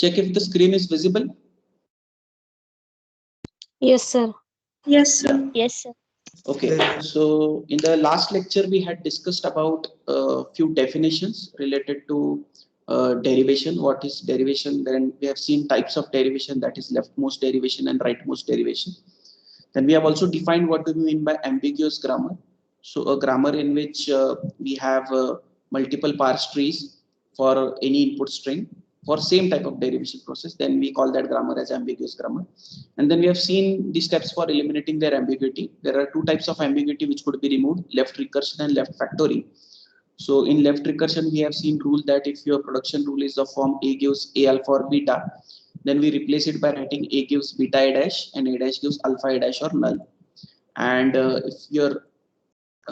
Check if the screen is visible. Yes, sir. Yes, sir. Yes, sir. Okay, so in the last lecture we had discussed about a few definitions related to derivation. What is derivation? Then we have seen types of derivation, that is leftmost derivation and rightmost derivation. Then we have also defined what do we mean by ambiguous grammar. So a grammar in which we have multiple parse trees for any input string for same type of derivation process, then we call that grammar as ambiguous grammar. And then we have seen the steps for eliminating their ambiguity. There are two types of ambiguity which could be removed: left recursion and left factory. So in left recursion, we have seen rule that if your production rule is of form A gives A alpha or beta, then we replace it by writing A gives beta A dash and A dash gives alpha A dash or null. And if your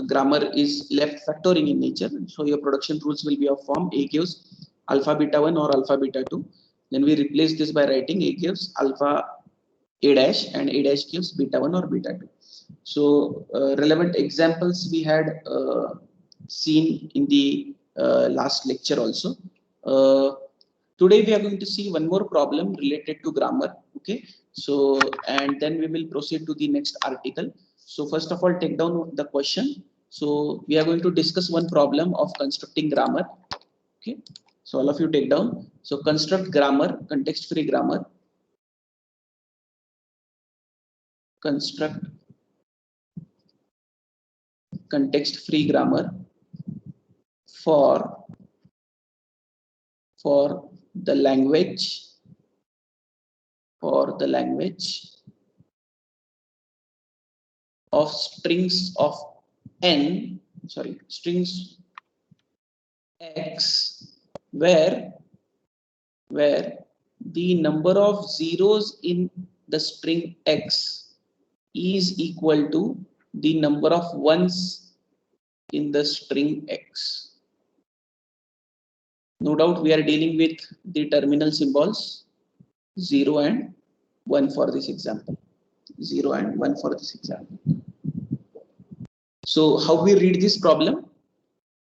grammar is left factoring in nature, so your production rules will be of form A gives alpha beta 1 or alpha beta 2. Then we replace this by writing A gives alpha A dash and A dash gives beta 1 or beta 2. So relevant examples we had seen in the last lecture also. Today we are going to see one more problem related to grammar. Okay, so and then we will proceed to the next article. So first of all, take down the question. So we are going to discuss one problem of constructing grammar. Okay, so all of you take down. So construct grammar, context-free grammar. Construct context-free grammar for the language of strings of n, strings x, where the number of zeros in the string x is equal to the number of ones in the string x. No doubt we are dealing with the terminal symbols 0 and 1 for this example. 0 and 1 for this example. So how we read this problem?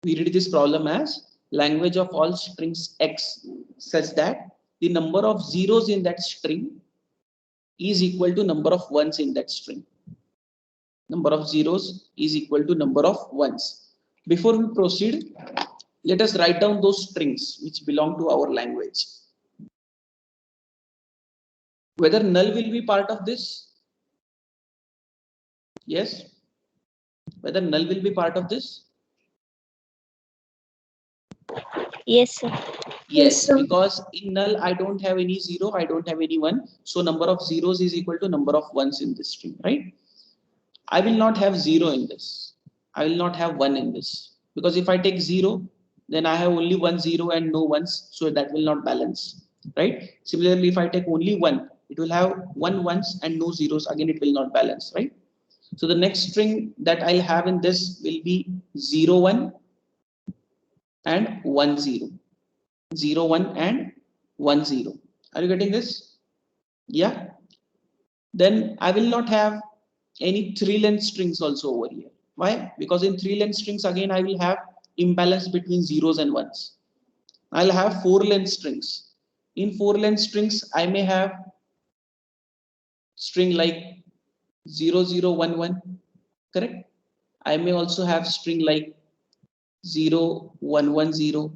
We read this problem as language of all strings x such that the number of zeros in that string is equal to number of ones in that string. Number of zeros is equal to number of ones. Before we proceed, let us write down those strings which belong to our language. Whether null will be part of this? Yes. Whether null will be part of this? Yes, sir. Yes, because in null I don't have any zero, I don't have any one. So number of zeros is equal to number of ones in this string, right? I will not have zero in this. I will not have one in this. Because if I take zero, then I have only one zero and no ones. So that will not balance, right? Similarly, if I take only one, it will have one ones and no zeros. Again, it will not balance, right? So the next string that I'll have in this will be 0, 1 and 1, 0. 0, 1 and 1, 0. Are you getting this? Yeah. Then I will not have any 3-length strings also over here. Why? Because in 3-length strings again I will have imbalance between zeros and ones. I'll have 4-length strings. In 4-length strings I may have string like 0, 0, 1, 1. Correct? I may also have string like 0, 1, 1, 0.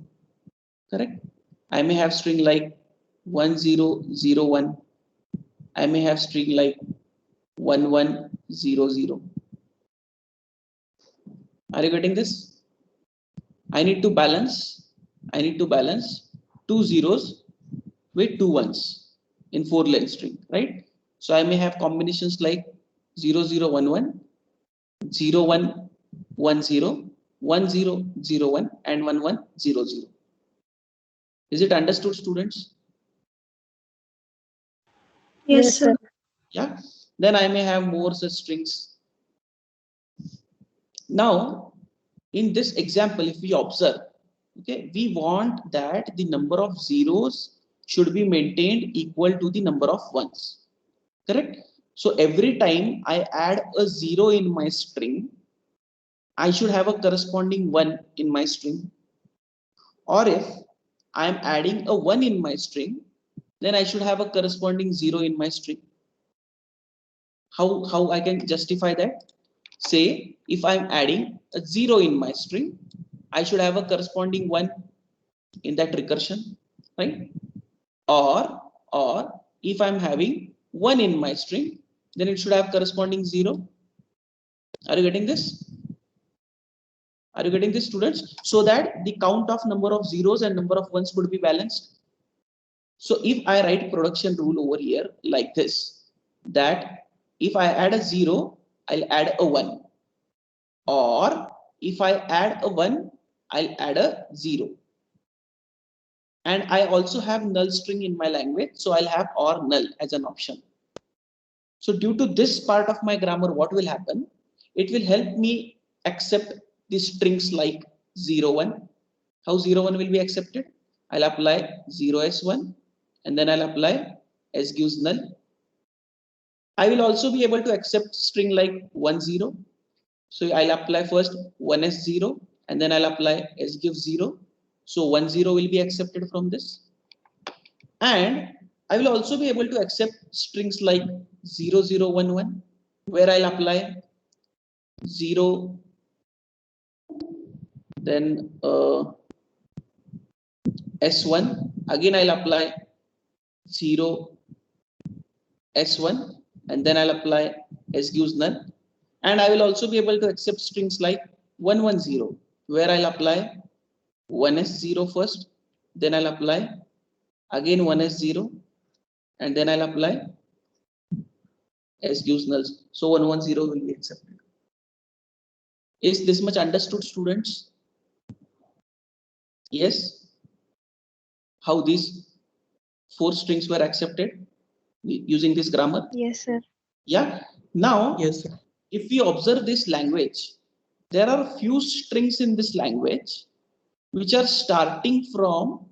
Correct? I may have string like 1, 0, 0, 1. I may have string like 1, 1, 0, 0. Are you getting this? I need to balance two zeros with two ones in 4-length string, right? So I may have combinations like 0, 0, 1, 1, 0, 1, 1, 0, 1, 0, 0, 1, and 1, 1, 0, 0. Is it understood, students? Yes, sir. Yeah. Then I may have more such strings. Now, in this example, if we observe, okay, we want that the number of zeros should be maintained equal to the number of ones. Correct? So every time I add a 0 in my string, I should have a corresponding 1 in my string. Or if I am adding a 1 in my string, then I should have a corresponding 0 in my string. How I can justify that? Say if I'm adding a 0 in my string, I should have a corresponding 1 in that recursion, right? Or if I'm having 1 in my string, then it should have corresponding 0. Are you getting this? Are you getting this, students? So that the count of number of zeros and number of ones would be balanced. So if I write production rule over here like this, that if I add a 0, I'll add a 1. Or if I add a 1, I'll add a 0. And I also have null string in my language, so I'll have or null as an option. So due to this part of my grammar, what will happen? It will help me accept the strings like 0, 1. How 0, 1 will be accepted? I'll apply 0 as 1 and then I'll apply s gives null. I will also be able to accept string like 1, 0. So I'll apply first 1 as 0 and then I'll apply s gives 0. So 1, 0 will be accepted from this. And I will also be able to accept strings like 0, 0, 1, 1, where I'll apply 0, then S1. Again, I'll apply 0, S1, and then I'll apply S gives null. And I will also be able to accept strings like 1, 1, 0, where I'll apply 1S0 first, then I'll apply again 1S0, and then I'll apply S gives null. So 1, 1, 0 will be accepted. Is this much understood, students? Yes. How these 4 strings were accepted using this grammar? Yes, sir. Yeah. Now, Yes, sir. if we observe this language, there are few strings in this language which are starting from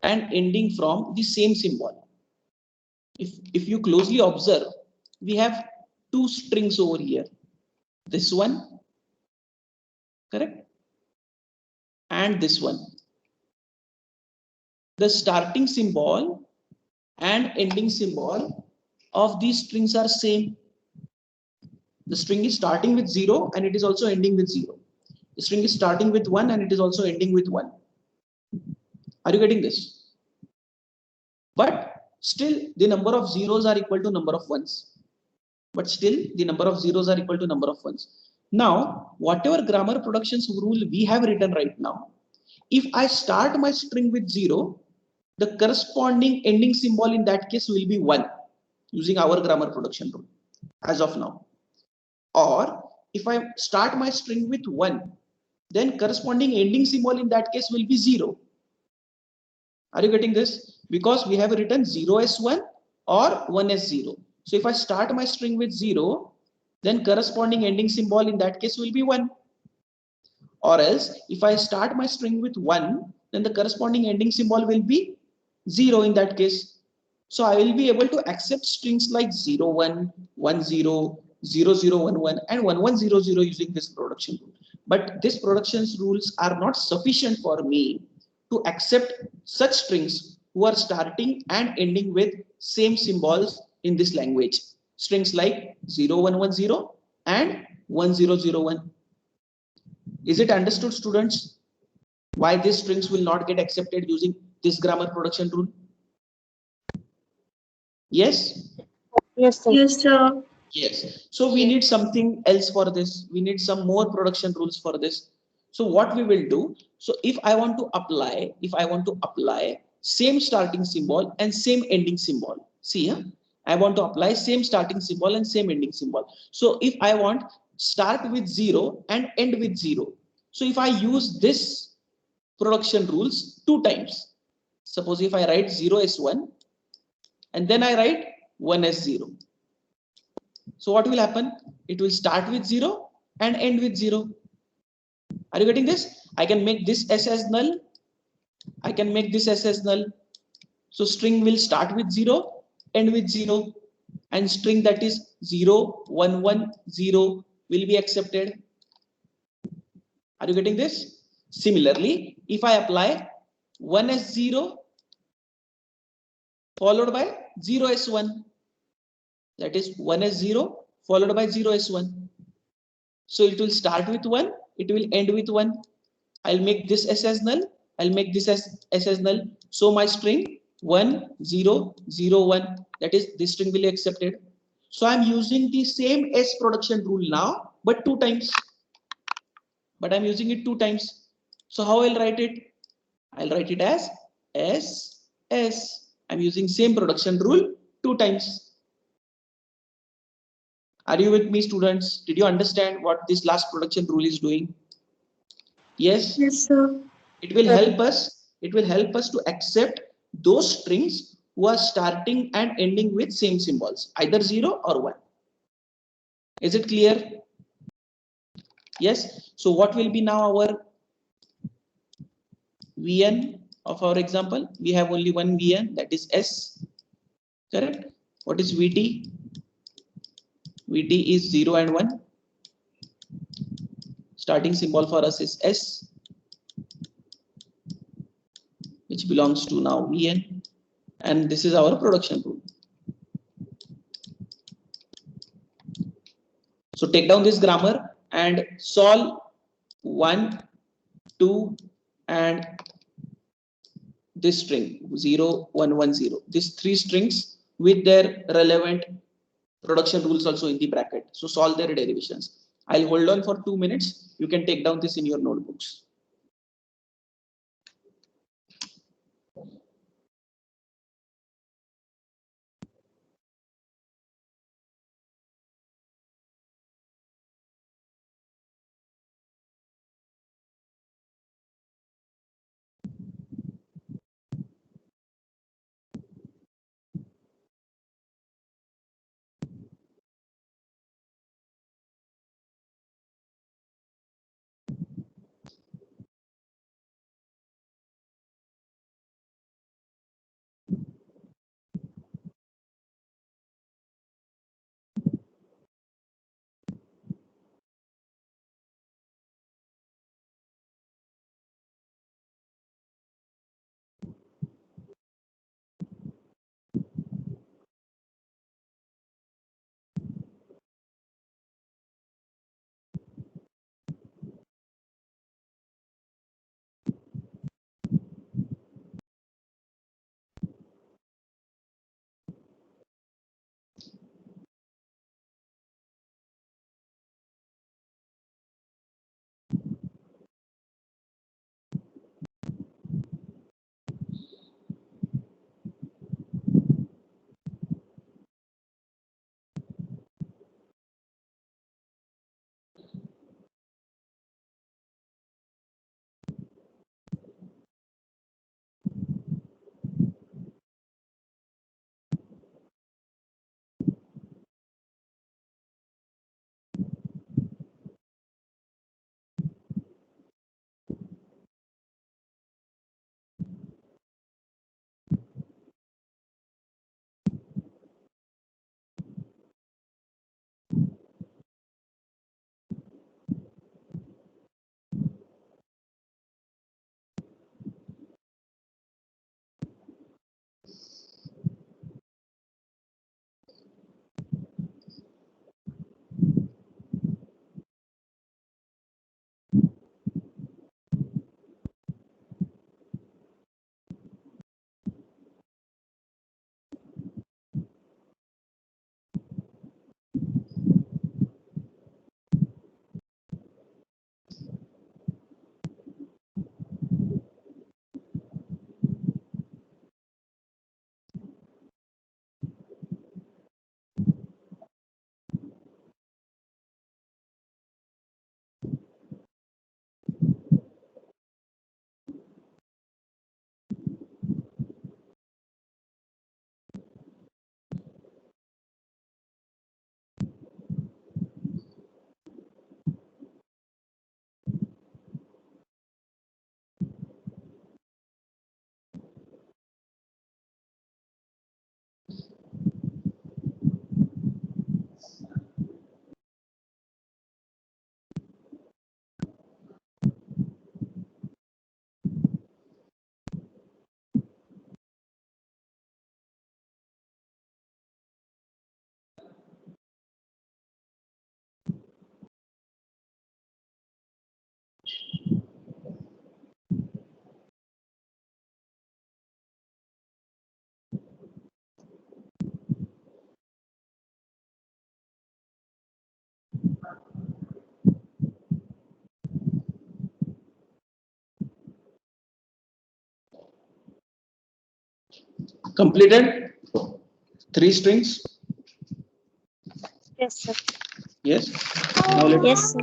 and ending from the same symbol. If you closely observe, we have 2 strings over here. This one, correct? And this one. The starting symbol and ending symbol of these strings are same. The string is starting with 0 and it is also ending with 0. The string is starting with 1 and it is also ending with 1. Are you getting this? But still the number of zeros are equal to number of ones. But still the number of zeros are equal to number of ones. Now, whatever grammar productions rule we have written right now, if I start my string with 0, the corresponding ending symbol in that case will be 1 using our grammar production rule as of now. Or if I start my string with 1, then corresponding ending symbol in that case will be 0. Are you getting this? Because we have written 0 as 1 or 1 as 0. So if I start my string with 0, then corresponding ending symbol in that case will be 1. Or else if I start my string with 1, then the corresponding ending symbol will be 0 in that case. So I will be able to accept strings like 0, 1, 1, 0, 0, 0, 1, 1 and 1, 1, 0, 0 using this production rule. But these productions rules are not sufficient for me to accept such strings who are starting and ending with same symbols in this language. Strings like 0, 1, 1, 0 and 1, 0, 0, 1. Is it understood, students, why these strings will not get accepted using this grammar production rule? Yes? Yes, sir. Yes, sir. Yes. So we need something else for this. We need some more production rules for this. So what we will do, so if I want to apply same starting symbol and same ending symbol. See here, I want to apply same starting symbol and same ending symbol. So if I want start with 0 and end with 0. So if I use this production rules 2 times, suppose if I write 0 as 1 and then I write 1 as 0. So what will happen? It will start with 0 and end with 0. Are you getting this? I can make this s as null. I can make this s as null. So string will start with 0, end with 0. And string that is 0, 1, 1, 0 will be accepted. Are you getting this? Similarly, if I apply 1 as 0 followed by 0s1. That is 1s0 followed by 0s1. So it will start with 1, it will end with 1. I'll make this S as null, I'll make this as S as null. So my string 1 0 0 1, that is this string will be accepted. So I'm using the same S production rule now, but two times. But I'm using it two times. So how I'll write it? I'll write it as S S. I'm using same production rule two times. Are you with me, students? Did you understand what this last production rule is doing? Yes. Yes, sir. It will help us. It will help us to accept those strings who are starting and ending with same symbols, either 0 or 1. Is it clear? Yes. So what will be now our Vn of our example? We have only one Vn, that is S. Correct? What is Vt? Vt is 0 and 1. Starting symbol for us is S, which belongs to now Vn. And this is our production rule. So take down this grammar and solve 1, 2, and this string 0, 1, 1, 0. These three strings with their relevant production rules also in the bracket. So solve their derivations. I'll hold on for 2 minutes. You can take down this in your notebooks. Completed? 3 strings? Yes, sir. Yes. Now Yes, sir.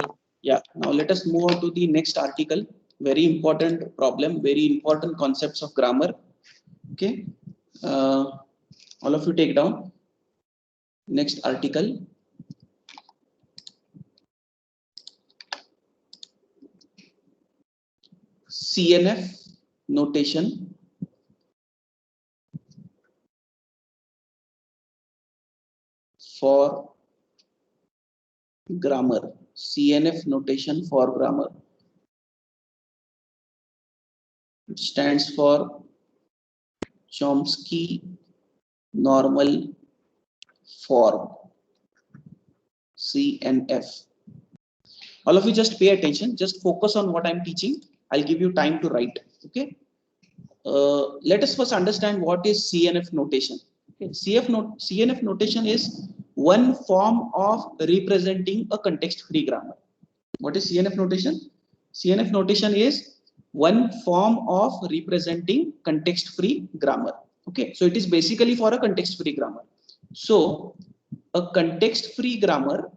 now let us move on to the next article. Very important problem, very important concepts of grammar. Okay. All of you take down. Next article. CNF notation for grammar. CNF notation for grammar. It stands for Chomsky normal form. CNF. All of you just pay attention. Just focus on what I'm teaching. I'll give you time to write. Okay. Let us first understand what is CNF notation. Okay. CNF notation is one form of representing a context-free grammar. What is CNF notation? CNF notation is one form of representing context-free grammar. Okay, so it is basically for a context-free grammar. So a context-free grammar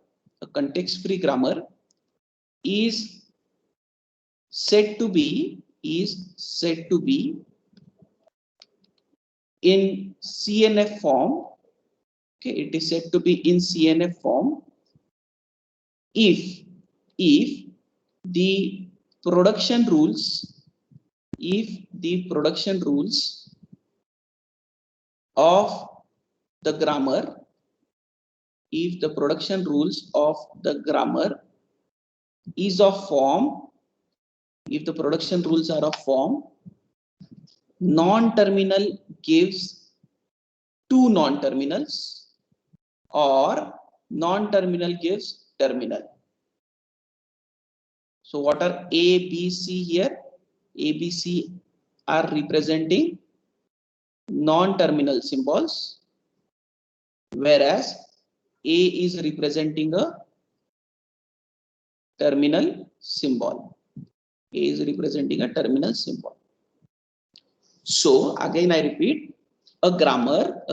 is said to be in CNF form. Okay, it is said to be in CNF form if the production rules of the grammar if the production rules of the grammar is of form if the production rules are of form, non-terminal gives two non-terminals or non-terminal gives terminal. So what are A, B, C here? A, B, C are representing non-terminal symbols, whereas A is representing a terminal symbol. A is representing a terminal symbol. So again I repeat, a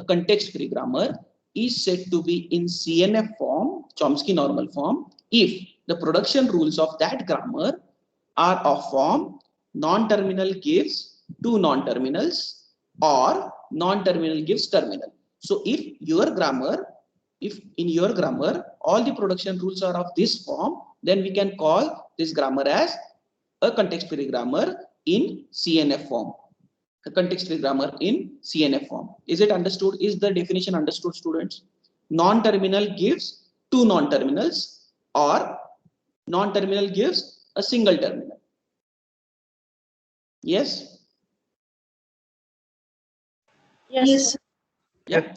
context-free grammar is said to be in CNF form, Chomsky normal form, if the production rules of that grammar are of form non-terminal gives two non-terminals or non-terminal gives terminal. So if in your grammar all the production rules are of this form, then we can call this grammar as a context-free grammar in CNF form. A context-free grammar in CNF form. Is it understood? Is the definition understood, students? Non-terminal gives two non-terminals or non-terminal gives a single terminal. Yes? Yes, sir. Yeah.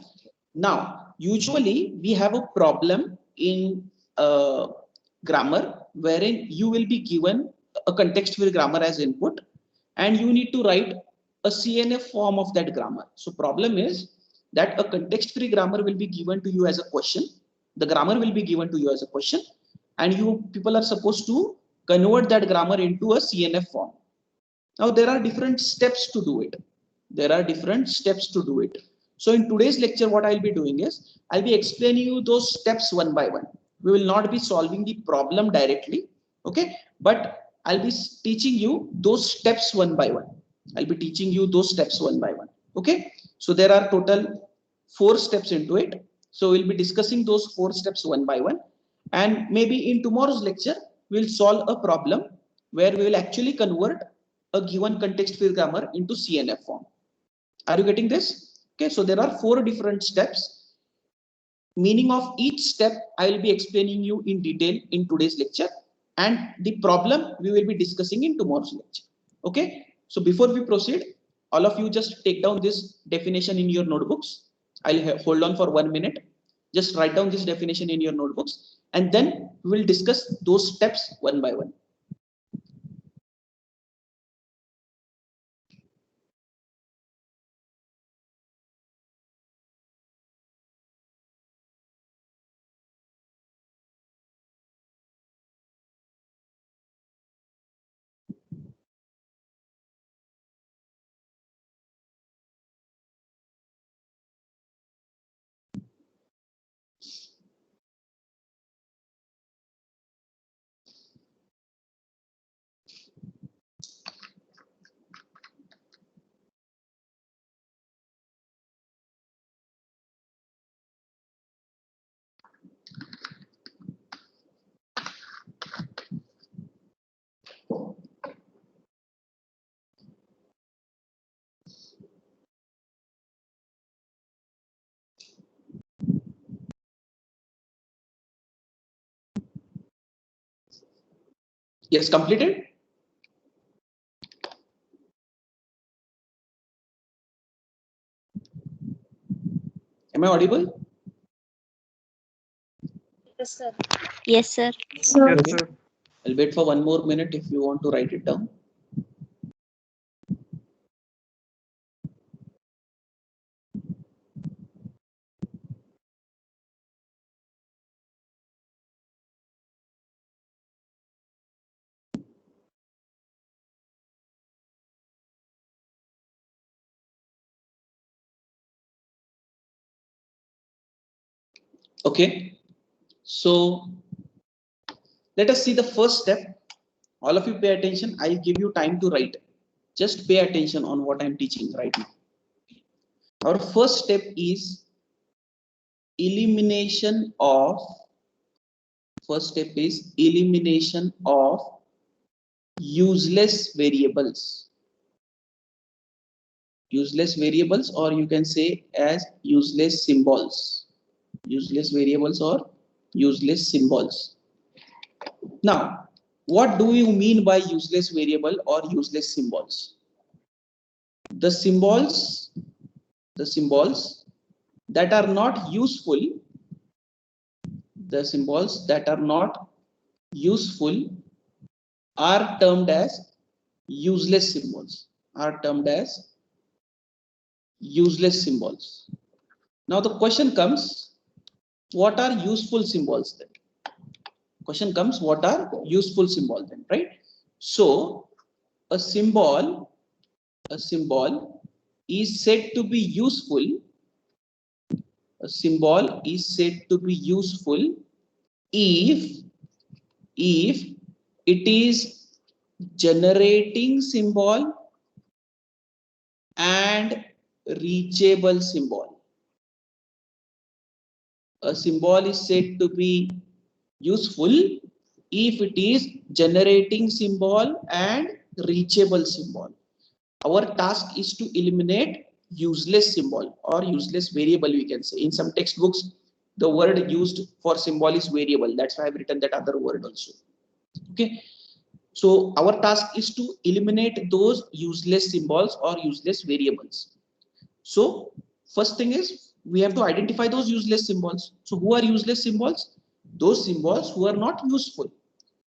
Now, usually we have a problem in grammar wherein you will be given a context-free grammar as input and you need to write a CNF form of that grammar. So problem is that a context-free grammar will be given to you as a question. The grammar will be given to you as a question and you people are supposed to convert that grammar into a CNF form. Now there are different steps to do it. So in today's lecture, what I'll be doing is I'll be explaining you those steps one by one. We will not be solving the problem directly, okay? But I'll be teaching you those steps one by one. Okay? So there are total 4 steps into it. So we'll be discussing those 4 steps one by one. And maybe in tomorrow's lecture, we'll solve a problem where we will actually convert a given context-free grammar into CNF form. Are you getting this? Okay, so there are 4 different steps. Meaning of each step I will be explaining you in detail in today's lecture, and the problem we will be discussing in tomorrow's lecture. Okay, so before we proceed, all of you just take down this definition in your notebooks. I'll hold on for 1 minute. Just write down this definition in your notebooks, and then we will discuss those steps one by one. Yes, completed. Am I audible? Yes, sir. Yes, sir. Sir. Yes, Okay. sir. I'll wait for one more minute if you want to write it down. Okay. So let us see the first step. All of you pay attention. I'll give you time to write. Just pay attention on what I'm teaching right now. Our first step is elimination of, first step is elimination of useless variables. Useless variables, or you can say as useless symbols. Useless variables or useless symbols. Now, what do you mean by useless variable or useless symbols? The symbols, the symbols that are not useful, the symbols that are not useful are termed as useless symbols, are termed as useless symbols. Now the question comes, what are useful symbols then? Question comes, what are useful symbols then, right? So a symbol, a symbol is said to be useful, a symbol is said to be useful if if it is generating symbol and reachable symbol. A symbol is said to be useful if it is generating symbol and reachable symbol. Our task is to eliminate useless symbol or useless variable, we can say. In some textbooks, the word used for symbol is variable. That's why I've written that other word also. Okay. So our task is to eliminate those useless symbols or useless variables. So first thing is we have to identify those useless symbols. So who are useless symbols? Those symbols who are not useful.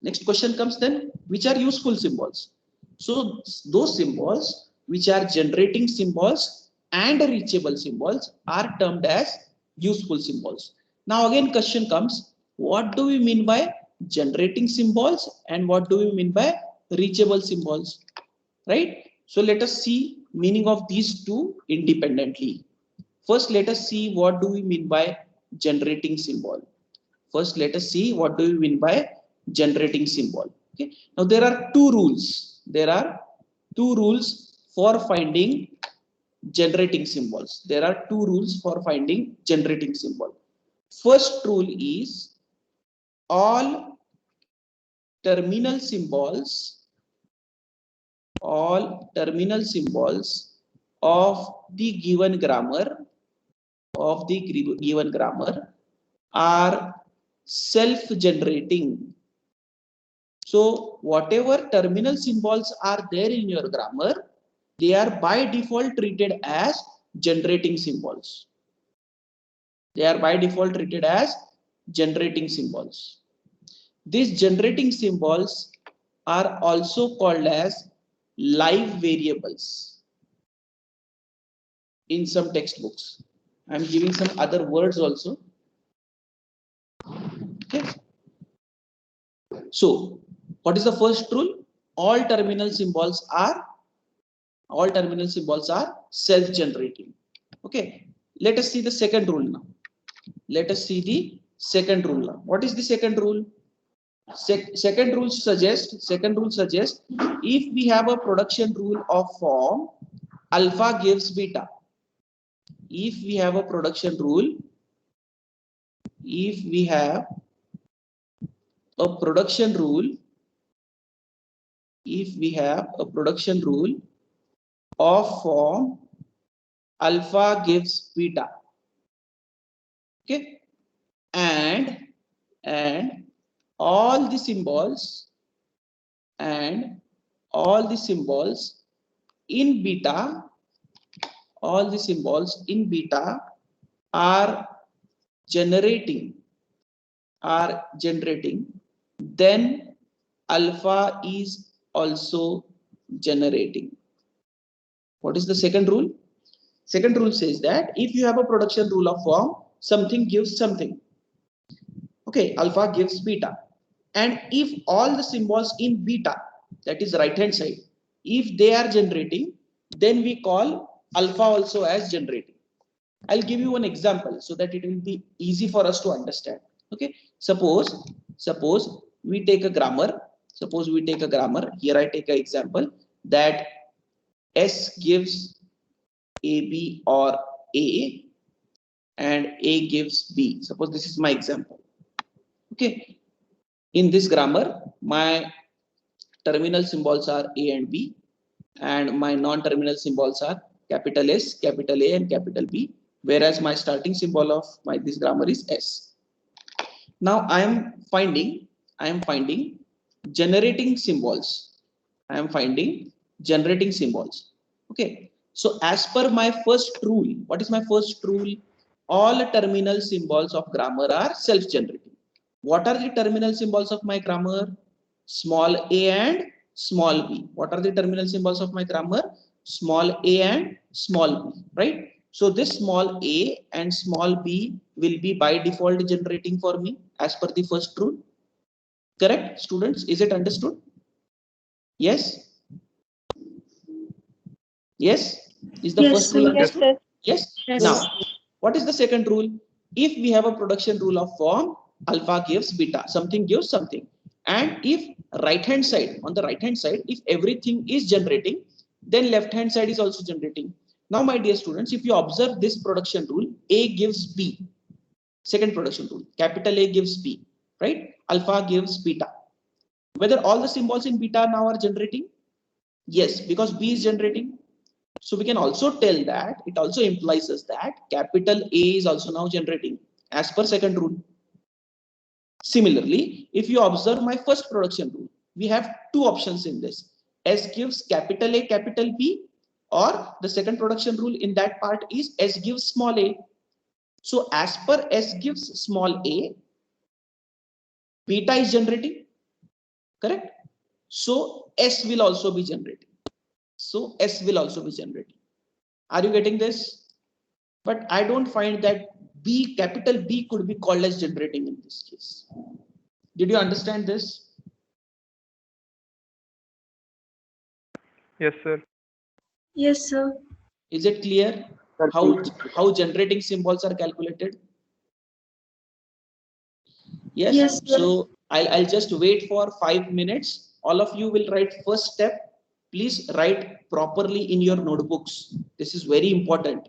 Next question comes then, which are useful symbols? So those symbols which are generating symbols and reachable symbols are termed as useful symbols. Now again question comes, what do we mean by generating symbols and what do we mean by reachable symbols? Right? So let us see meaning of these two independently. First, let us see what do we mean by generating symbol. First, let us see what do we mean by generating symbol. Okay. Now there are two rules. There are two rules for finding generating symbols. There are two rules for finding generating symbol. First rule is all terminal symbols, all terminal symbols of the given grammar, of the given grammar are self-generating. So whatever terminal symbols are there in your grammar, they are by default treated as generating symbols. They are by default treated as generating symbols. These generating symbols are also called as live variables in some textbooks. I am giving some other words also. Okay. So what is the first rule? All terminal symbols are self-generating. Okay, let us see the second rule now. Let us see the second rule now. What is the second rule? Second rule suggests if we have a production rule of form alpha gives beta. If we have a production rule, if we have a production rule, if we have a production rule of form alpha gives beta. Okay, and all the symbols and all the symbols in beta, all the symbols in beta are generating, then alpha is also generating. What is the second rule? Second rule says that if you have a production rule of form, something gives something. Okay, alpha gives beta. And if all the symbols in beta, that is right hand side, if they are generating, then we call alpha also as generating. I'll give you one example so that it will be easy for us to understand. Okay, suppose we take a grammar. Suppose we take a grammar. Here I take an example that S gives AB or A and A gives B. Suppose this is my example. Okay, in this grammar, my terminal symbols are A and B, and my non-terminal symbols are capital S, capital A, and capital B. Whereas my starting symbol of this grammar is S. Now I am finding generating symbols. I am finding generating symbols. Okay. So as per my first rule, what is my first rule? All terminal symbols of grammar are self-generating. What are the terminal symbols of my grammar? Small a and small b. What are the terminal symbols of my grammar? Small a and small b, right? So this small a and small b will be by default generating for me as per the first rule. Correct, students? Is it understood? Yes? Yes? Is the Yes, first rule sir. Yes, understood? sir. Yes? Yes. Now, what is the second rule? If we have a production rule of form, alpha gives beta, something gives something. And if right hand side, on the right hand side, if everything is generating, then left hand side is also generating. Now, my dear students, if you observe this production rule, A gives B. Second production rule, capital A gives B, right? Alpha gives beta. Whether all the symbols in beta now are generating? Yes, because B is generating. So we can also tell that it also implies us that capital A is also now generating as per second rule. Similarly, if you observe my first production rule, we have two options in this. S gives capital A, capital B, or the second production rule in that part is S gives small a. So as per S gives small a, beta is generating, correct? So S will also be generating. So S will also be generating. Are you getting this? But I don't find that B, capital B could be called as generating in this case. Did you understand this? Yes, sir. Yes, sir. Is it clear how generating symbols are calculated? Yes. Yes, sir. So I'll just wait for 5 minutes. All of you will write first step. Please write properly in your notebooks. This is very important.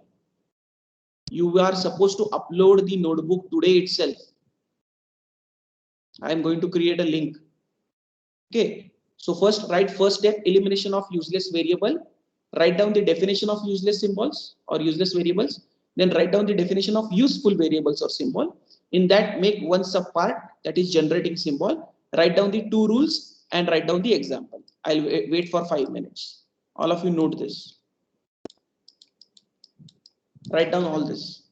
You are supposed to upload the notebook today itself. I am going to create a link. Okay, so first write first step, elimination of useless variable. Write down the definition of useless symbols or useless variables. Then write down the definition of useful variables or symbol. In that, make one subpart, that is generating symbol. Write down the two rules and write down the example. I'll wait for 5 minutes. All of you note this. Write down all this.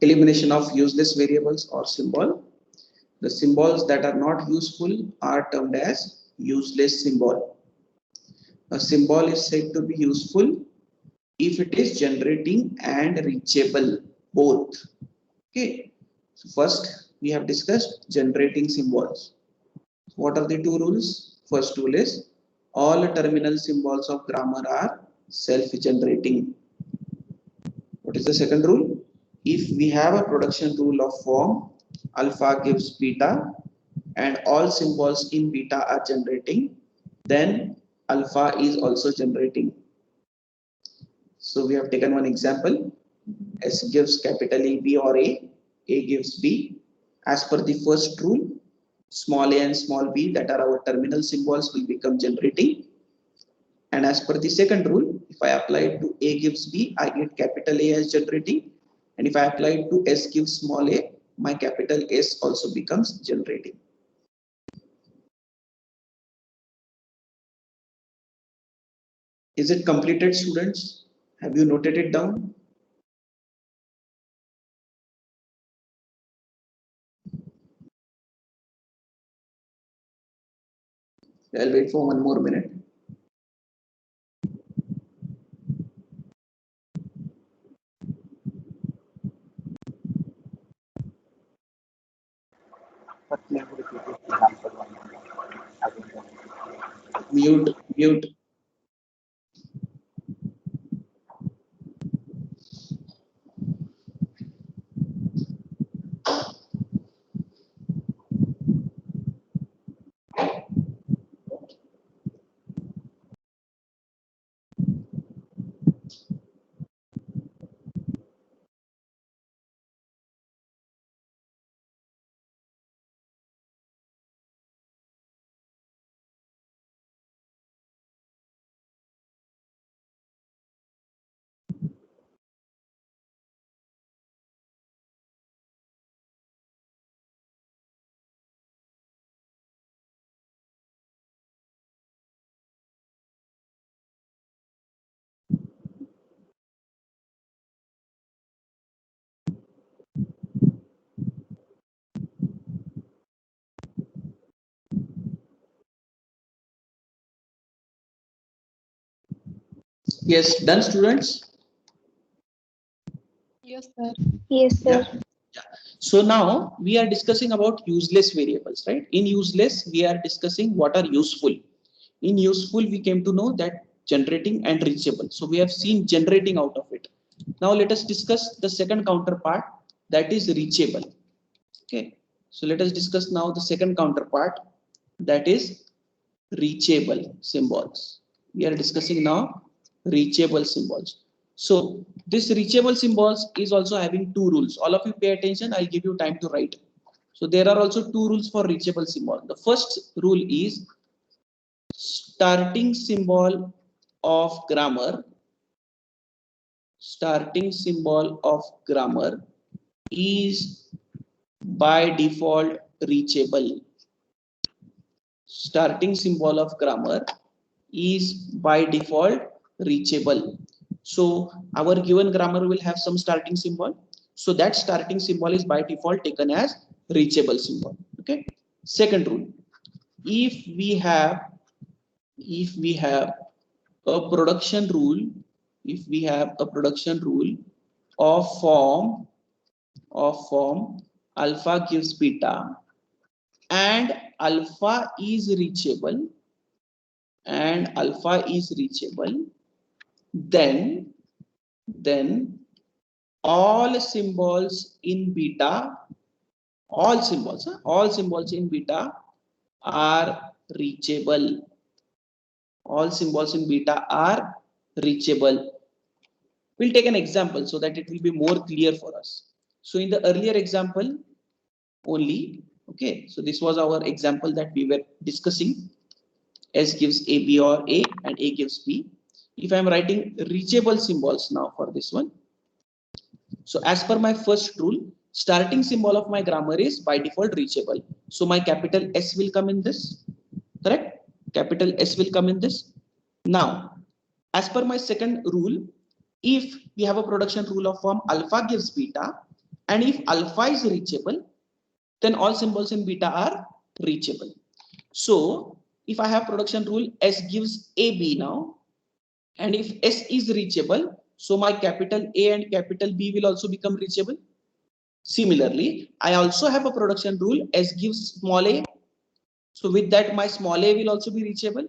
Elimination of useless variables or symbol. The symbols that are not useful are termed as useless symbol. A symbol is said to be useful if it is generating and reachable both. Okay. So first we have discussed generating symbols. What are the two rules? First rule is all terminal symbols of grammar are self-generating. What is the second rule? If we have a production rule of form alpha gives beta and all symbols in beta are generating, then alpha is also generating. So we have taken one example. S gives capital E, B or A gives B. As per the first rule, small a and small b that are our terminal symbols will become generating. And as per the second rule, if I apply it to A gives B, I get capital A as generating. And if I apply it to S gives small a, my capital S also becomes generating. Is it completed, students? Have you noted it down? I'll wait for one more minute. Mute, mute. Yes, done, students? Yes, sir. Yes, sir. Yeah. So now we are discussing about useless variables, right? In useless, we are discussing what are useful. In useful, we came to know that generating and reachable. So we have seen generating out of it. Now let us discuss the second counterpart, that is reachable. Okay. So let us discuss now the second counterpart, that is reachable symbols. We are discussing now reachable symbols. So this reachable symbols is also having two rules. All of you pay attention. I'll give you time to write. So there are also two rules for reachable symbol. The first rule is starting symbol of grammar. Starting symbol of grammar is by default reachable. Starting symbol of grammar is by default reachable. So our given grammar will have some starting symbol. So that starting symbol is by default taken as reachable symbol. Okay. Second rule, if we have a production rule, if we have a production rule of form alpha gives beta and alpha is reachable then all symbols in beta, all symbols in beta are reachable. All symbols in beta are reachable. We'll take an example so that it will be more clear for us. So in the earlier example only, okay, so this was our example that we were discussing. S gives A, B or A and A gives B. If I am writing reachable symbols now for this one, so as per my first rule, starting symbol of my grammar is by default reachable. So my capital S will come in this, correct? Capital S will come in this. Now, as per my second rule, if we have a production rule of form alpha gives beta And if alpha is reachable, then all symbols in beta are reachable. So if I have production rule, S gives AB now, and if S is reachable, so my capital A and capital B will also become reachable. Similarly, I also have a production rule, S gives small a, so with that my small a will also be reachable.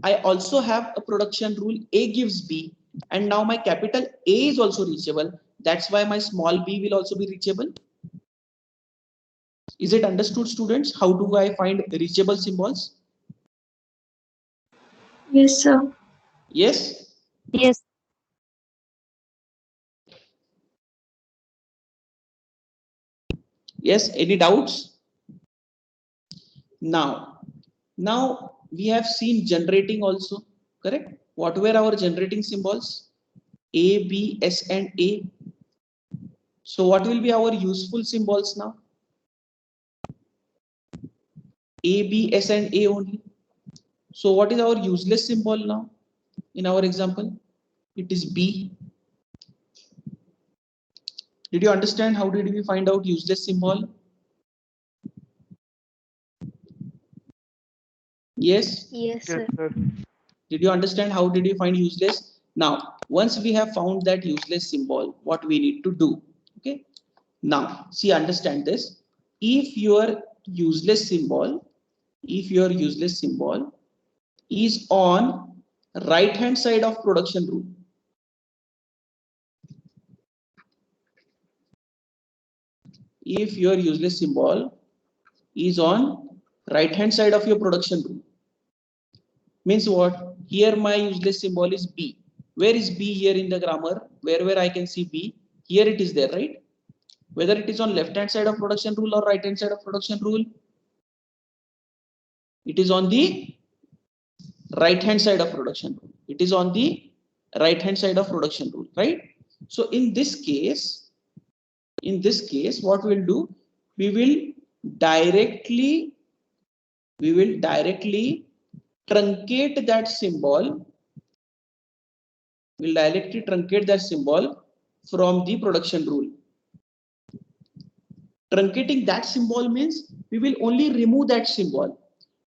I also have a production rule, A gives B, and now my capital A is also reachable. That's why my small b will also be reachable. Is it understood, students? How do I find reachable symbols? Yes, sir. Yes? Yes. Yes, any doubts? Now we have seen generating also, correct? What were our generating symbols? A, B, S, and A. So what will be our useful symbols now? A, B, S, and A only. So what is our useless symbol now in our example? It is B. Did you understand how did we find out useless symbol? Yes? Yes, sir. Did you understand how did you find useless? Now, once we have found that useless symbol, what we need to do? Okay. Now, see, understand this. If your useless symbol, if your useless symbol is on right hand side of production rule, if your useless symbol is on right hand side of your production rule, means what? Here my useless symbol is B. Where is B here in the grammar? Where I can see B? Here it is there, right? Whether it is on left hand side of production rule or right hand side of production rule, it is on the right hand side of production rule. It is on the right hand side of production rule, right? So in this case, what we'll do, we will directly truncate that symbol. We'll directly truncate that symbol from the production rule. Truncating that symbol means we will only remove that symbol.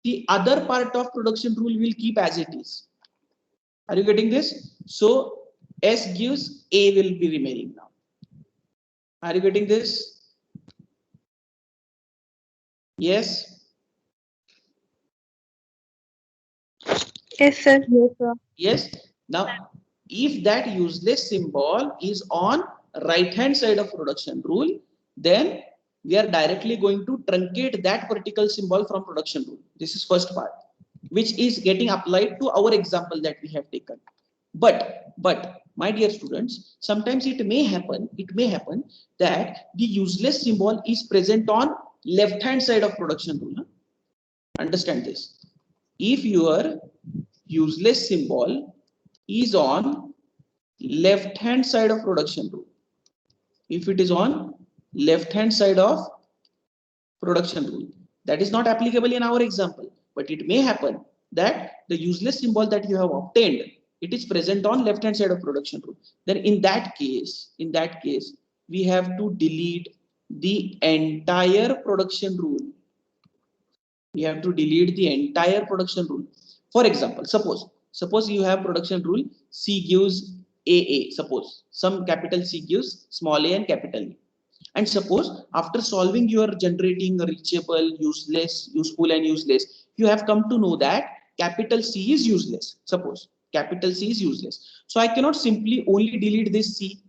The other part of production rule will keep as it is. Are you getting this? So S gives A will be remaining now. Are you getting this? Yes. Yes, sir. Yes, sir. Yes. Now, if that useless symbol is on right hand side of production rule, then we are directly going to truncate that particular symbol from production rule. This is first part, which is getting applied to our example that we have taken. But my dear students, sometimes it may happen that the useless symbol is present on left hand side of production rule. Understand this. If your useless symbol is on left hand side of production rule, if it is on left hand side of production rule, that is not applicable in our example, but it may happen that the useless symbol that you have obtained, it is present on left hand side of production rule. Then in that case we have to delete the entire production rule. We have to delete the entire production rule. For example, suppose you have production rule, C gives AA, suppose some capital C gives small a and capital A. And suppose after solving your generating reachable, useless, useful, and useless, you have come to know that capital C is useless. Suppose capital C is useless. So I cannot simply only delete this C,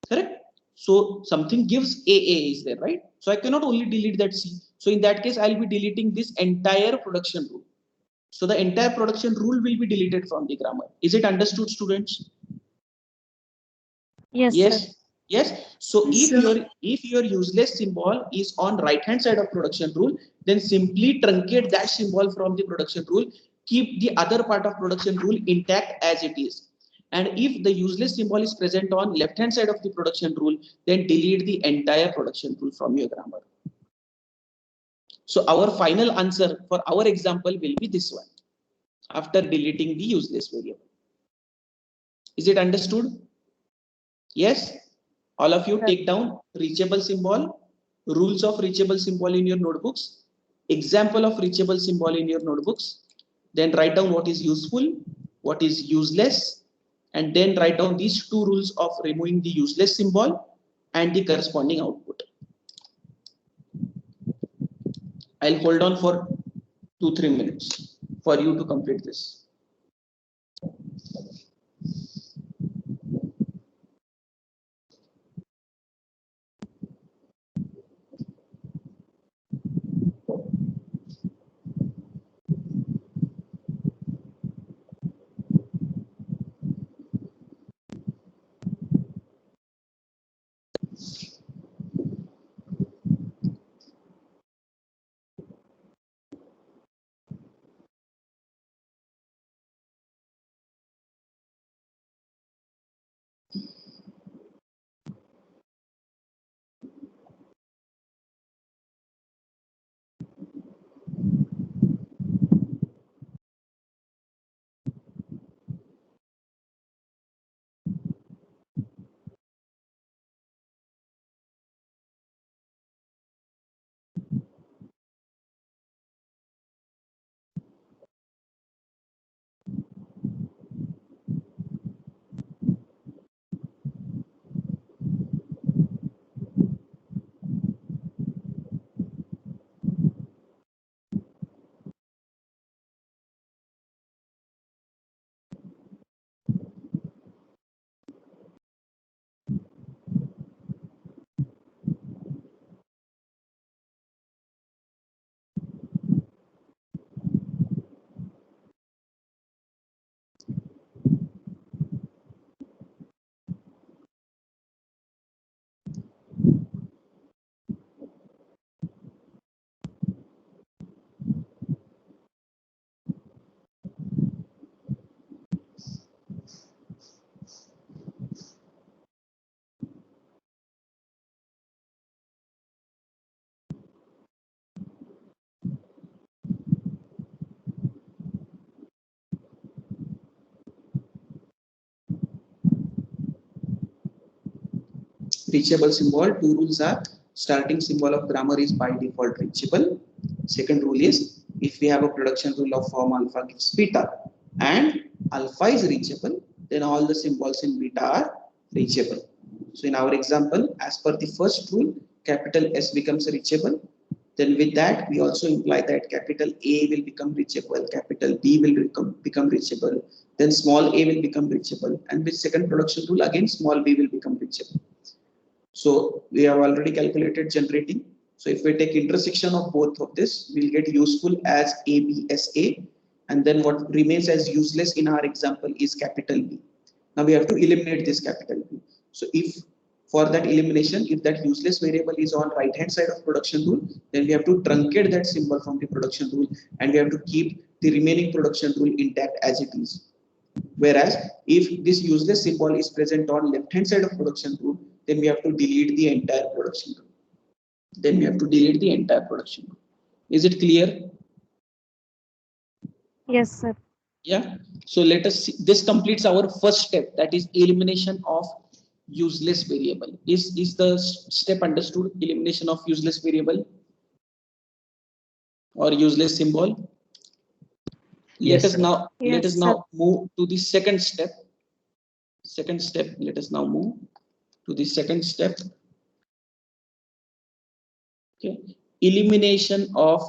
correct? So something gives AA is there, right? So I cannot only delete that C. So in that case, I'll be deleting this entire production rule. So the entire production rule will be deleted from the grammar. Is it understood, students? Yes, Yes. sir. Yes. So Yes, sir. if your useless symbol is on right hand side of production rule, then simply truncate that symbol from the production rule. Keep the other part of production rule intact as it is. And if the useless symbol is present on left hand side of the production rule, then delete the entire production rule from your grammar. So our final answer for our example will be this one, after deleting the useless variable. Is it understood? Yes. All of you take down reachable symbol, rules of reachable symbol in your notebooks, example of reachable symbol in your notebooks. Then write down what is useful, what is useless, and then write down these two rules of removing the useless symbol and the corresponding output. I'll hold on for 2-3 minutes for you to complete this. Reachable symbol, two rules are: starting symbol of grammar is by default reachable. Second rule is, if we have a production rule of form alpha gives beta and alpha is reachable, then all the symbols in beta are reachable. So in our example, as per the first rule, capital S becomes reachable. Then with that, we also imply that capital A will become reachable, capital B will become reachable, then small a will become reachable, and with second production rule, again small b will become reachable. So we have already calculated generating. So if we take intersection of both of this, we'll get useful as ABSA, and then what remains as useless in our example is capital B. Now we have to eliminate this capital B. So if for that elimination, if that useless variable is on right hand side of production rule, then we have to truncate that symbol from the production rule, and we have to keep the remaining production rule intact as it is. Whereas if this useless symbol is present on left hand side of production rule, then we have to delete the entire production rule. Is it clear? Yes, sir. Yeah. So let us see. This completes our first step, that is elimination of useless variable. Is the step understood? Elimination of useless variable or useless symbol. Yes, Let sir. us now move to the second step. Let us now move to the second step. Okay. Elimination of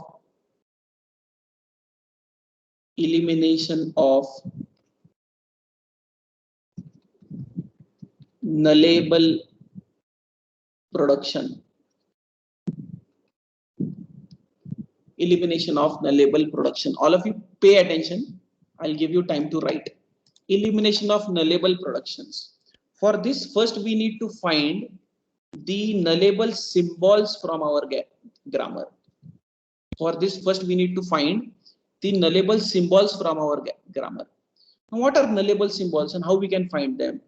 nullable production. Elimination of nullable production. All of you pay attention. I'll give you time to write. Elimination of nullable productions. For this, first we need to find the nullable symbols from our grammar. For this, first we need to find the nullable symbols from our grammar. Now, what are nullable symbols and how we can find them?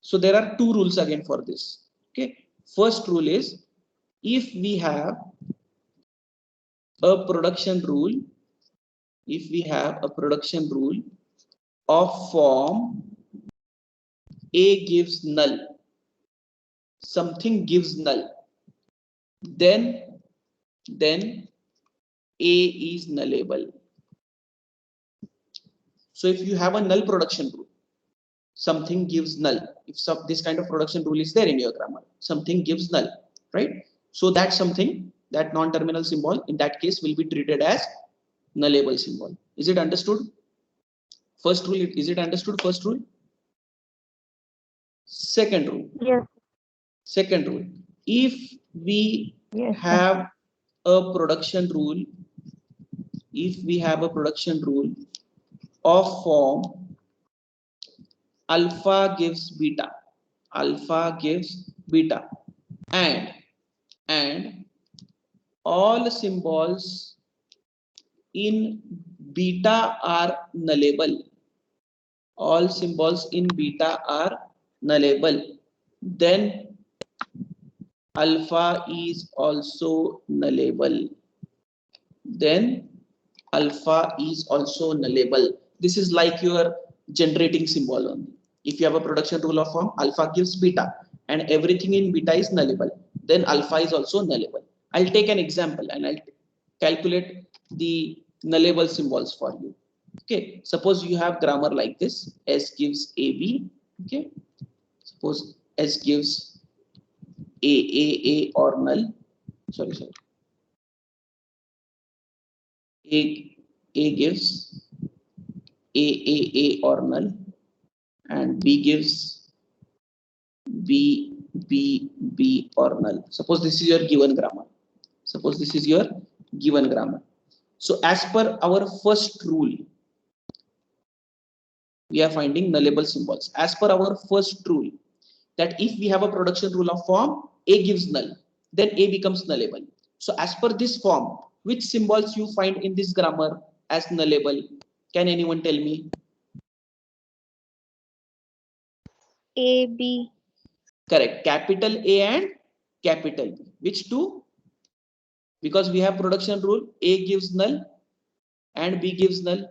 So there are two rules again for this. Okay. First rule is, if we have a production rule, of form A gives null, something gives null, then A is nullable. So if you have a null production rule, something gives null. If this kind of production rule is there in your grammar, something gives null, right? So that something, that non-terminal symbol in that case will be treated as nullable symbol. Is it understood? First rule, is it understood? First rule. Second rule. Yes. Second rule. If we Yes. have a production rule, of form alpha gives beta, and all symbols in beta are nullable. All symbols in beta are nullable. Then alpha is also nullable. Then alpha is also nullable. This is like your generating symbol only. If you have a production rule of form alpha gives beta and everything in beta is nullable, then alpha is also nullable. I'll take an example and I'll calculate the nullable symbols for you. Okay, suppose you have grammar like this: S gives AB. Okay, suppose S gives A or null. Sorry. A gives A or null, and B gives B or null. Suppose this is your given grammar. So as per our first rule, we are finding nullable symbols. As per our first rule, that if we have a production rule of form A gives null, then A becomes nullable. So as per this form, which symbols you find in this grammar as nullable? Can anyone tell me? A, B. Correct. Capital A and capital B. Which two? Because we have production rule, A gives null and B gives null.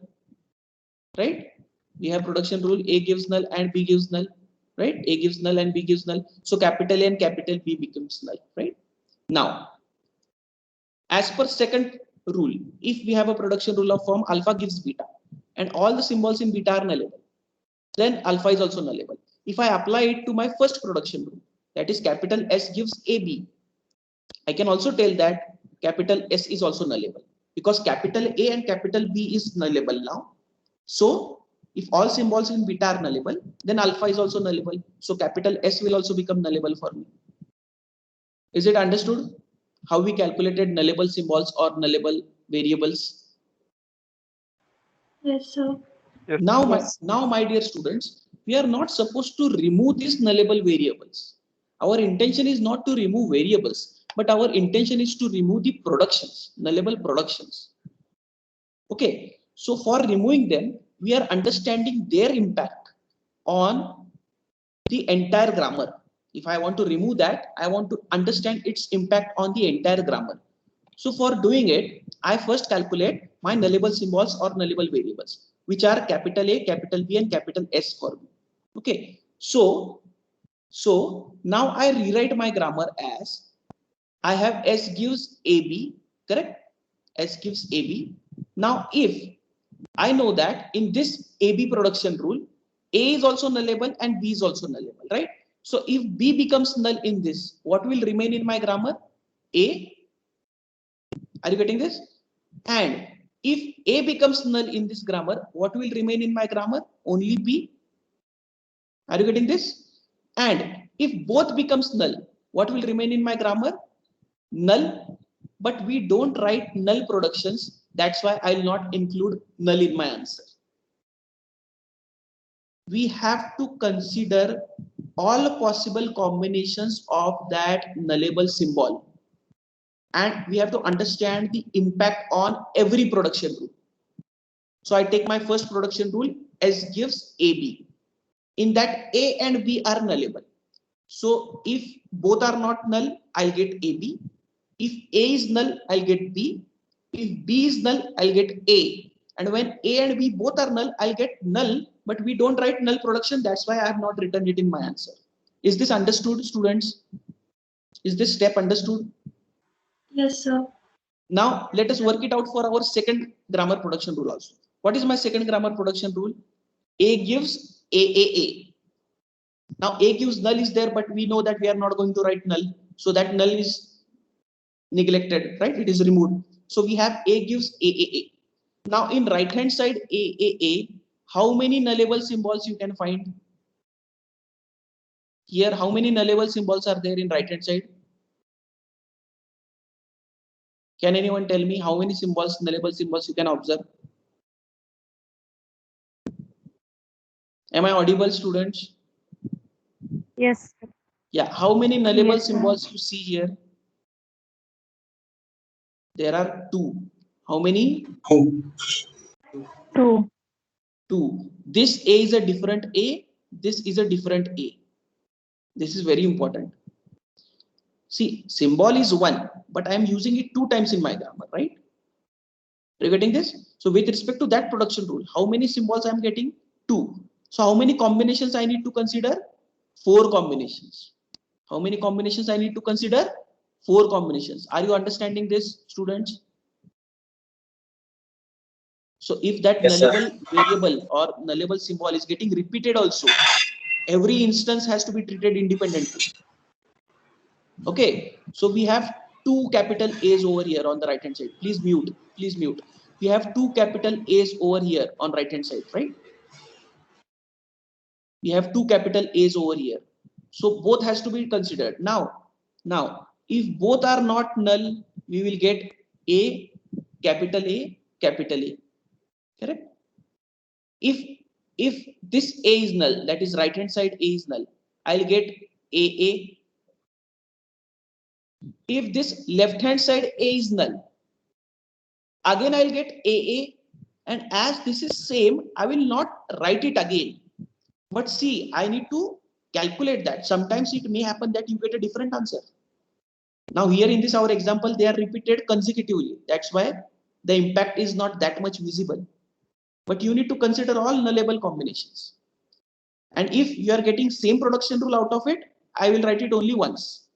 Right? We have production rule, A gives null and B gives null. Right? A gives null and B gives null. So capital A and capital B becomes null. Right? Now, as per second rule, if we have a production rule of form alpha gives beta and all the symbols in beta are nullable, then alpha is also nullable. If I apply it to my first production rule, that is capital S gives AB, I can also tell that capital S is also nullable because capital A and capital B is nullable now. So if all symbols in beta are nullable, then alpha is also nullable. So capital S will also become nullable for me. Is it understood how we calculated nullable symbols or nullable variables? Yes, sir. Yes. Now, my dear students, we are not supposed to remove these nullable variables. Our intention is not to remove variables, but our intention is to remove the productions, nullable productions. Okay, so for removing them, we are understanding their impact on the entire grammar. If I want to remove that, I want to understand its impact on the entire grammar. So for doing it, I first calculate my nullable symbols or nullable variables, which are capital A, capital B, and capital S for me. Okay, so now I rewrite my grammar as I have S gives AB, correct? S gives AB. Now, if I know that in this AB production rule, A is also nullable and B is also nullable, right? So if B becomes null in this, what will remain in my grammar? A. Are you getting this? And if A becomes null in this grammar, what will remain in my grammar? Only B. Are you getting this? And if both becomes null, what will remain in my grammar? Null. But we don't write null productions. That's why I'll not include null in my answer. We have to consider all possible combinations of that nullable symbol. And we have to understand the impact on every production rule. So I take my first production rule, S gives AB. In that A and B are nullable. So if both are not null, I'll get AB. If A is null, I'll get B. If B is null, I'll get A. And when A and B both are null, I'll get null, but we don't write null production. That's why I have not written it in my answer. Is this understood, students? Is this step understood? Yes, sir. Now let us work it out for our second grammar production rule also. What is my second grammar production rule? A gives AAA. Now A gives null is there, but we know that we are not going to write null. So that null is neglected, right? It is removed. So we have A gives AAA. Now in right hand side AAA, how many nullable symbols you can find? Here, how many nullable symbols are there in right hand side? Can anyone tell me how many symbols, nullable symbols you can observe? Am I audible, students? Yes, sir. Yeah, how many nullable Yes, sir. symbols you see here? There are two. How many? Two. Two. This A is a different A. This is a different A. This is very important. See, symbol is one, but I am using it two times in my grammar, right? Are you getting this? So with respect to that production rule, how many symbols I am getting? Two. So how many combinations I need to consider? Four combinations. How many combinations I need to consider? Four combinations. Are you understanding this, students? So if that Yes, sir. nullable variable or nullable symbol is getting repeated also, every instance has to be treated independently. Okay, so we have two capital A's over here on the right hand side. Please mute. Please mute. We have two capital A's over here on right hand side, right? We have two capital A's over here. So both has to be considered. Now, if both are not null, we will get A, capital A, capital A. Correct? If this A is null, that is right hand side A is null, I'll get AA. If this left hand side A is null, again I'll get AA. And as this is same, I will not write it again. But see, I need to calculate that. Sometimes it may happen that you get a different answer. Now here in this our example, they are repeated consecutively. That's why the impact is not that much visible. But you need to consider all nullable combinations. And if you are getting same production rule out of it, I will write it only once.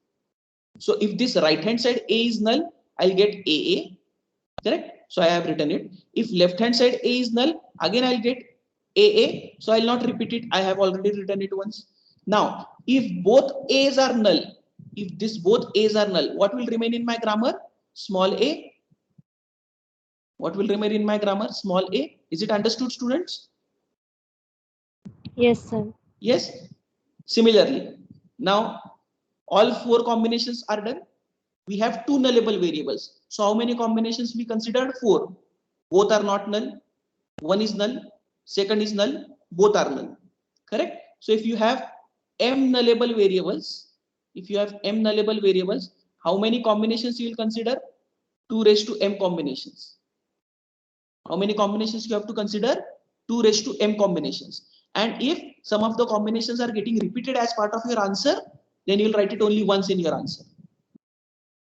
So if this right hand side A is null, I'll get AA, correct? So I have written it. If left hand side A is null, again I'll get AA. So I'll not repeat it. I have already written it once. Now, if both A's are null, if this both A's are null, what will remain in my grammar? Small a. What will remain in my grammar? Small a. Is it understood, students? Yes, sir. Yes. Similarly, now all four combinations are done. We have two nullable variables. So how many combinations we considered? Four. Both are not null. One is null. Second is null. Both are null. Correct? So if you have m nullable variables, how many combinations you will consider? 2 raised to m combinations. How many combinations you have to consider? 2 raised to m combinations. And if some of the combinations are getting repeated as part of your answer, then you'll write it only once in your answer,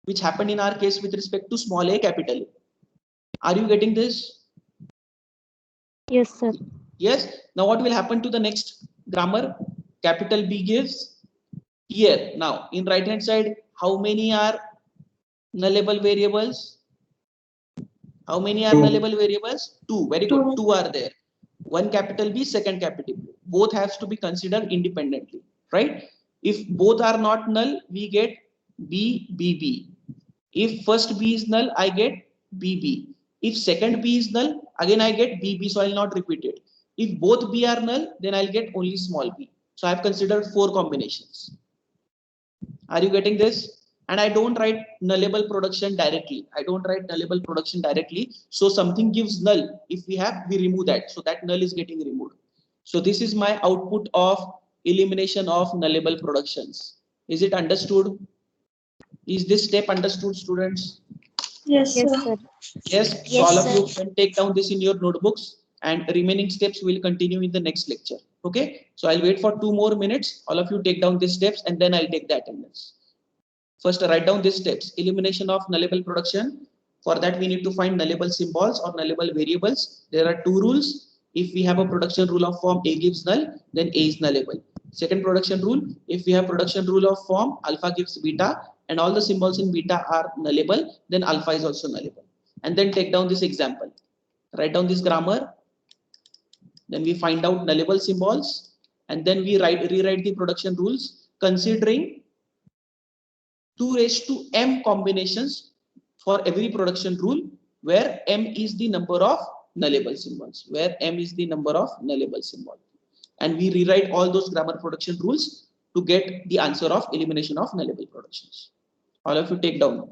which happened in our case with respect to small a, capital A. Are you getting this? Yes, sir. Yes. Now what will happen to the next grammar? Capital B gives here. Now in right hand side, how many are nullable variables? How many are nullable variables? Two. Very good. Two are there. One capital B, second capital B. Both has to be considered independently, right? If both are not null, we get B, B, B. If first B is null, I get B, B. If second B is null, again I get B, B, so I'll not repeat it. If both B are null, then I'll get only small b. So I've considered four combinations. Are you getting this? And I don't write nullable production directly. So something gives null. If we have, we remove that. So that null is getting removed. So this is my output of elimination of nullable productions. Is it understood? Is this step understood, students? Yes, Yes, sir. sir. Yes. So Yes, all of sir. you can take down this in your notebooks, and remaining steps will continue in the next lecture. Okay. So I'll wait for 2 more minutes. All of you take down these steps, and then I'll take the attendance. First, write down these steps. Elimination of nullable production. For that, we need to find nullable symbols or nullable variables. There are 2 rules. If we have a production rule of form A gives null, then A is nullable. Second production rule, if we have production rule of form alpha gives beta and all the symbols in beta are nullable, then alpha is also nullable. And then take down this example, write down this grammar, then we find out nullable symbols, and then we rewrite the production rules considering 2 raised to m combinations for every production rule, where m is the number of nullable symbols, and we rewrite all those grammar production rules to get the answer of elimination of nullable productions. All of you take down.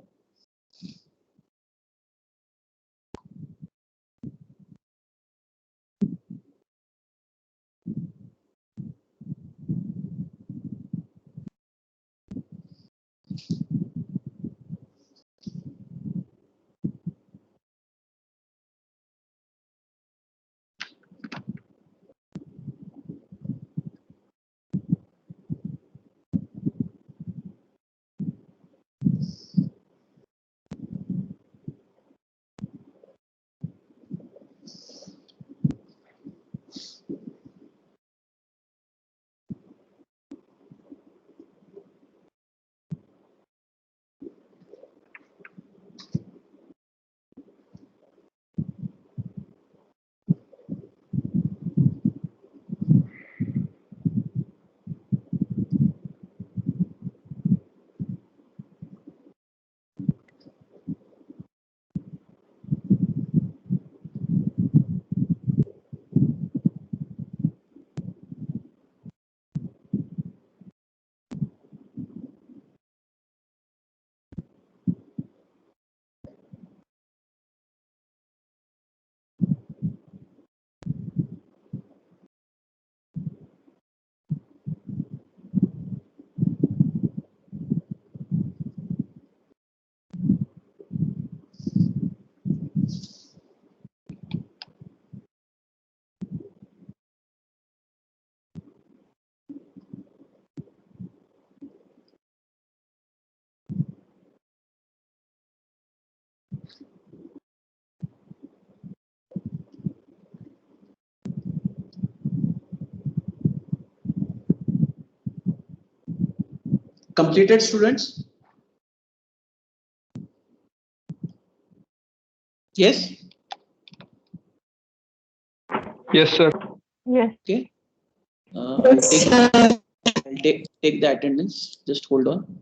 Completed, students? Yes. Yes, sir. Yes. Okay. I'll take the attendance. Just hold on.